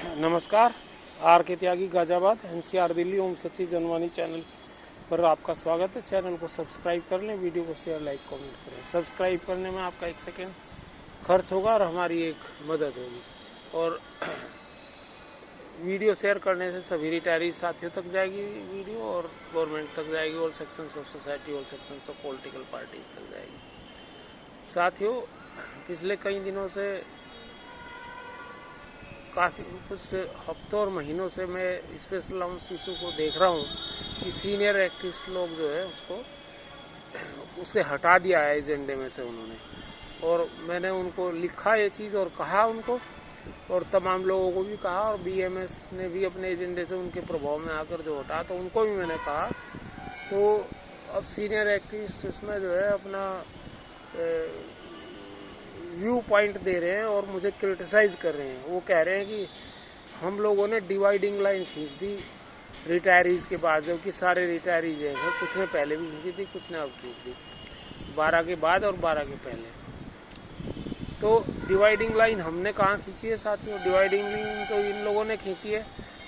नमस्कार। आर के त्यागी गाजियाबाद एनसीआर दिल्ली ओम सच्ची जनवानी चैनल पर आपका स्वागत है। चैनल को सब्सक्राइब कर लें, वीडियो को शेयर लाइक कमेंट करें। सब्सक्राइब करने में आपका 1 सेकेंड खर्च होगा और हमारी एक मदद होगी। और वीडियो शेयर करने से सभी रिटायरी साथियों तक जाएगी वीडियो, और गवर्नमेंट तक जाएगी, all sections of society, all sections of political parties तक जाएगी। साथियों, पिछले कई दिनों से, काफ़ी कुछ हफ्तों और महीनों से मैं स्पेशल अलाउंस इशू को देख रहा हूँ कि सीनियर एक्टिविस्ट लोग जो है उसके हटा दिया है एजेंडे में से उन्होंने। और मैंने उनको लिखा ये चीज़ और कहा उनको, और तमाम लोगों को भी कहा, और बीएमएस ने भी अपने एजेंडे से उनके प्रभाव में आकर जो हटा, तो उनको भी मैंने कहा। तो अब सीनियर एक्टिविस्ट इसमें जो है अपना व्यू पॉइंट दे रहे हैं और मुझे क्रिटिसाइज कर रहे हैं। वो कह रहे हैं कि हम लोगों ने डिवाइडिंग लाइन खींच दी रिटायरीज के बाद, जबकि सारे रिटायरीज हैं, कुछ ने पहले भी खींची थी, कुछ ने अब खींच दी, 12 के बाद और 12 के पहले। तो डिवाइडिंग लाइन हमने कहाँ खींची है साथियों? डिवाइडिंग लाइन तो इन लोगों ने खींची है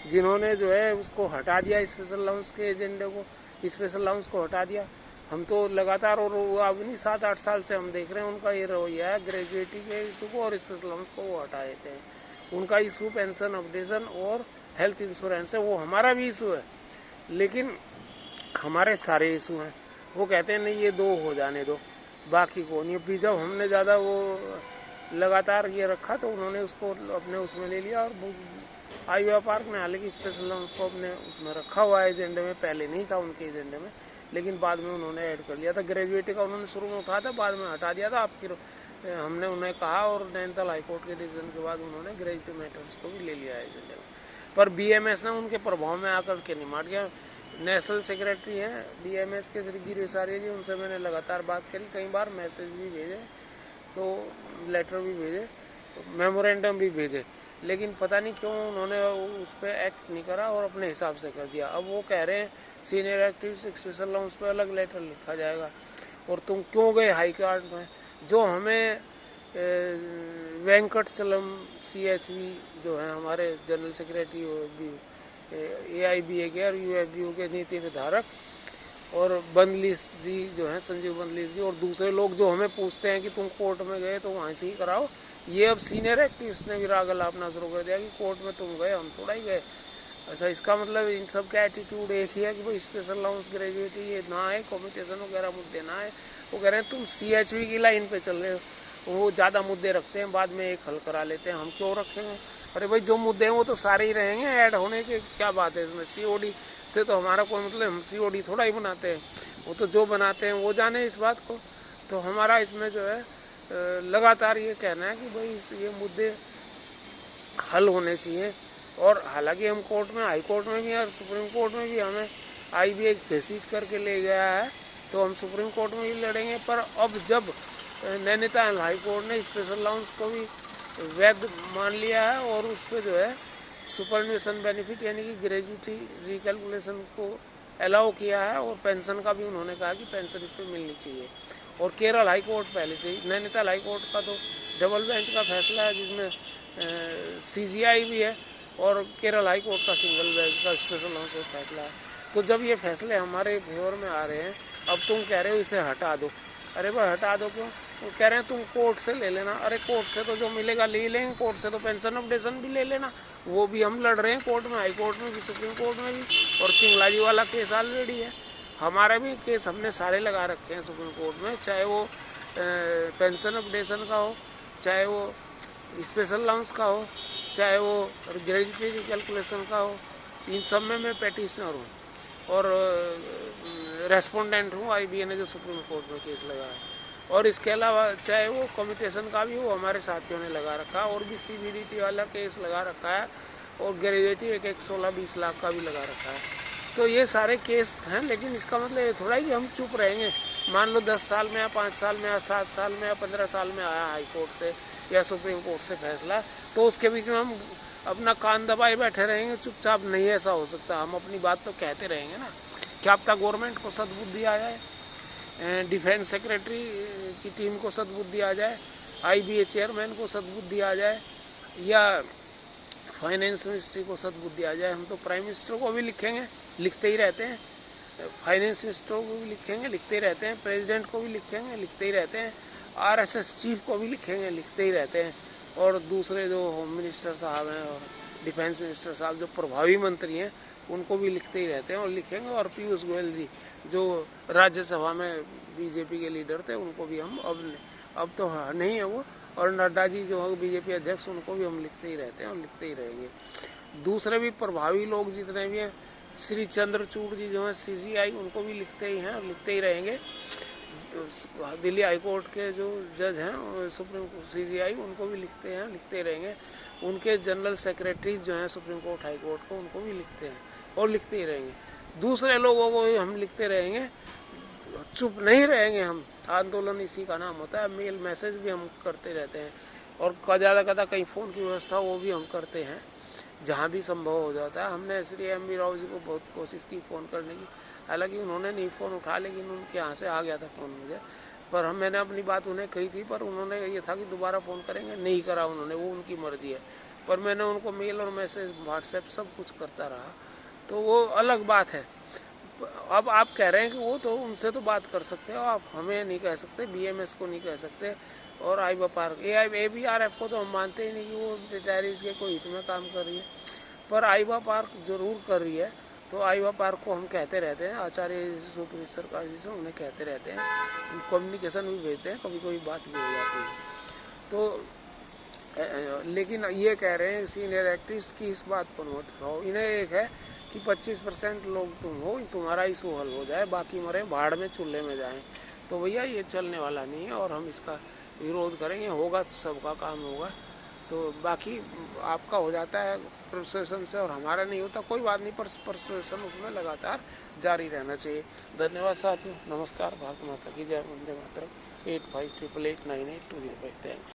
जिन्होंने जो है उसको हटा दिया, स्पेशल अलाउंस के एजेंडे को, स्पेशल अलाउंस को हटा दिया। हम तो लगातार, और अब नहीं 7-8 साल से हम देख रहे हैं उनका ये रवैया है, ग्रेजुएटी के इशू को और स्पेशल अलाउंस को वो हटा देते हैं। उनका इशू पेंशन अपडेशन और हेल्थ इंश्योरेंस है, वो हमारा भी इशू है, लेकिन हमारे सारे इशू हैं। वो कहते हैं नहीं ये 2 हो जाने दो, बाकी को नहीं। अभी जब हमने ज़्यादा वो लगातार ये रखा तो उन्होंने उसको अपने उसमें ले लिया। और आईवा पार्क में हालांकि स्पेशल अलाउंस को अपने उसमें रखा हुआ है एजेंडे में, पहले नहीं था उनके एजेंडे में, लेकिन बाद में उन्होंने ऐड कर लिया था। ग्रेजुएटी का उन्होंने शुरू में उठाया था, बाद में हटा दिया था। अब फिर हमने उन्हें कहा, और नैनीताल हाईकोर्ट के डिसीजन के बाद उन्होंने ग्रेजुएटी मैटर्स को भी ले लिया है एजेंडे में। पर बीएमएस ने उनके प्रभाव में आकर के निमाट गया। नेशनल सेक्रेटरी हैं बीएमएस के श्री गिरीश आर्य जी, उनसे मैंने लगातार बात करी, कई बार मैसेज भी भेजे, तो लेटर भी भेजे, मेमोरेंडम भी भेजे, लेकिन पता नहीं क्यों उन्होंने उस पर एक्ट नहीं करा और अपने हिसाब से कर दिया। अब वो कह रहे हैं सीनियर एक्टिविस्ट स्पेशल अलाउंस पे अलग लेटर लिखा जाएगा। और तुम क्यों गए हाई कोर्ट में? जो हमें वेंकटचलम CHV जो है हमारे जनरल सेक्रेटरी भी AIBA के और UFBU के नीति निर्धारक, और बंदलीस जी जो हैं, संजीव बंदलीस जी, और दूसरे लोग जो हमें पूछते हैं कि तुम कोर्ट में गए तो वहाँ से ही कराओ, ये अब सीनियर एक्टिविस्ट ने भी राग लापना शुरू कर दिया कि कोर्ट में तुम गए, हम थोड़ा ही गए। अच्छा, इसका मतलब इन सब का एटीट्यूड एक ही है कि भाई स्पेशल अलाउंस ग्रेजुएटी ये ना है, कॉम्पिटिशन वगैरह मुद्दे ना है। वो कह रहे हैं तुम CHV की लाइन पे चल रहे हो, वो ज़्यादा मुद्दे रखते हैं, बाद में एक हल करा लेते हैं, हम क्यों रखेंगे? अरे भाई, जो मुद्दे हैं वो तो सारे ही रहेंगे, ऐड होने के क्या बात है इसमें? COD से तो हमारा कोई मतलब, हम COD थोड़ा ही बनाते हैं, वो तो जो बनाते हैं वो जाने इस बात को। तो हमारा इसमें जो है लगातार ये कहना है कि भाई ये मुद्दे हल होने चाहिए। और हालांकि हम कोर्ट में, हाई कोर्ट में भी और सुप्रीम कोर्ट में भी हमें IBA घसीट करके ले गया है, तो हम सुप्रीम कोर्ट में भी लड़ेंगे। पर अब जब नैनीताल हाई कोर्ट ने स्पेशल अलाउंस को भी वैध मान लिया है और उस पर जो है सुपरन्यूशन बेनिफिट यानी कि ग्रेजुएटी रिकैलकुलेशन को अलाउ किया है, और पेंशन का भी उन्होंने कहा कि पेंशन इस पर मिलनी चाहिए। और केरल हाई कोर्ट पहले से ही, नैनीताल हाई कोर्ट का तो डबल बेंच का फैसला है जिसमें CGI भी है, और केरल हाई कोर्ट का सिंगल बेंच का स्पेशल अलाउंस का फैसला है। तो जब ये फैसले हमारे फेवर में आ रहे हैं, अब तुम कह रहे हो इसे हटा दो। अरे भाई, हटा दो क्यों? वो कह रहे हैं तुम कोर्ट से ले लेना। अरे कोर्ट से तो जो मिलेगा ले लेंगे, कोर्ट से तो पेंशन अपडेशन भी ले लेना, वो भी हम लड़ रहे हैं कोर्ट में, हाई कोर्ट में भी, सुप्रीम कोर्ट में भी। और सिंगला जी वाला केस ऑलरेडी है, हमारा भी केस हमने सारे लगा रखे हैं सुप्रीम कोर्ट में, चाहे वो पेंशन अपडेशन का हो, चाहे वो स्पेशल अलाउंस का हो, चाहे वो ग्रेजुएटी रिकैलकुलेशन का हो। इन सब में मैं पेटिशनर हूँ और रेस्पोंडेंट हूँ IBA ने जो सुप्रीम कोर्ट में केस लगाया है। और इसके अलावा चाहे वो कम्यूटेशन का भी हो, हमारे साथियों ने लगा रखा है, और भी CBDT वाला केस लगा रखा है, और ग्रेजुएटी एक 16-20 लाख का भी लगा रखा है। तो ये सारे केस हैं, लेकिन इसका मतलब ये थोड़ा ही कि हम चुप रहेंगे। मान लो 10 साल में या 5 साल में या 7 साल में या 15 साल में आया हाई कोर्ट से या सुप्रीम कोर्ट से फैसला, तो उसके बीच में हम अपना कान दबाए बैठे रहेंगे चुपचाप? नहीं, ऐसा हो सकता। हम अपनी बात तो कहते रहेंगे ना। क्या अब तक गवर्नमेंट को सद्बुद्धि आ जाए, डिफेंस सेक्रेटरी की टीम को सद्बुद्धि आ जाए, IBA चेयरमैन को सद्बुद्धि आ जाए, या फाइनेंस मिनिस्ट्री को सद्बुद्धि आ जाए। हम तो प्राइम मिनिस्टर को भी लिखेंगे, लिखते ही रहते हैं, फाइनेंस मिनिस्टर को भी लिखेंगे, लिखते ही रहते हैं, प्रेसिडेंट को भी लिखेंगे, लिखते ही रहते हैं, RSS चीफ को भी लिखेंगे, लिखते ही रहते हैं, और दूसरे जो होम मिनिस्टर साहब हैं और डिफेंस मिनिस्टर साहब जो प्रभावी मंत्री हैं उनको भी लिखते ही रहते हैं और लिखेंगे। और पीयूष गोयल जी जो राज्यसभा में बीजेपी के लीडर थे उनको भी हम अब तो नहीं है वो, और नड्डा जी जो है बीजेपी अध्यक्ष उनको भी हम लिखते ही रहते हैं और लिखते ही रहेंगे। दूसरे भी प्रभावी लोग जितने भी हैं, श्री चंद्रचूड़ जी जो हैं CCI उनको भी लिखते ही हैं और लिखते ही रहेंगे। दिल्ली हाई कोर्ट के जो जज हैं सुप्रीम CCI उनको भी लिखते हैं, लिखते ही रहेंगे। उनके जनरल सेक्रेटरीज जो हैं सुप्रीम कोर्ट हाई कोर्ट को उनको भी लिखते हैं और लिखते ही रहेंगे। दूसरे लोगों को भी हम लिखते रहेंगे, चुप नहीं रहेंगे हम। आंदोलन इसी का नाम होता है। मेल मैसेज भी हम करते रहते हैं और ज़्यादा कहीं फ़ोन की व्यवस्था वो भी हम करते हैं जहाँ भी संभव हो जाता है। हमने श्री MV राव जी को बहुत कोशिश की फ़ोन करने की, हालांकि उन्होंने नहीं फ़ोन उठा, लेकिन उनके यहाँ से आ गया था फ़ोन मुझे, पर मैंने अपनी बात उन्हें कही थी, पर उन्होंने ये था कि दोबारा फ़ोन करेंगे, नहीं करा उन्होंने, वो उनकी मर्जी है। पर मैंने उनको मेल और मैसेज व्हाट्सएप सब कुछ करता रहा, तो वो अलग बात है। अब आप कह रहे हैं कि वो तो उनसे तो बात कर सकते हो, आप हमें नहीं कह सकते, BMS को नहीं कह सकते, और आईबा पार्क ABRF को तो हम मानते ही नहीं कि वो रिटायरीज के कोई हित में काम कर रही है, पर आईबा पार्क जरूर कर रही है। तो आईबा पार्क को हम कहते रहते हैं, आचार्य सुप्रीत सरकार जी से उन्हें कहते रहते हैं, कम्युनिकेशन भी भेजते हैं, कभी कोई बात भी हो जाती है। तो लेकिन ये कह रहे हैं सीनियर एक्टिविस्ट की इस बात पर मत खाओ। इन्हें एक है कि 25% लोग तुम हो, तुम्हारा इशू हल हो जाए, बाकी मरे भाड़ में चूल्हे में जाएं। तो भैया ये चलने वाला नहीं है और हम इसका विरोध करेंगे, होगा तो सबका काम होगा। तो बाकी आपका हो जाता है प्रशासन से और हमारा नहीं होता, कोई बात नहीं, पर प्रशासन उसमें लगातार जारी रहना चाहिए। धन्यवाद साथियों, नमस्कार, भारत माता की जय, वंदे मातरम। 8588898205। थैंक्स।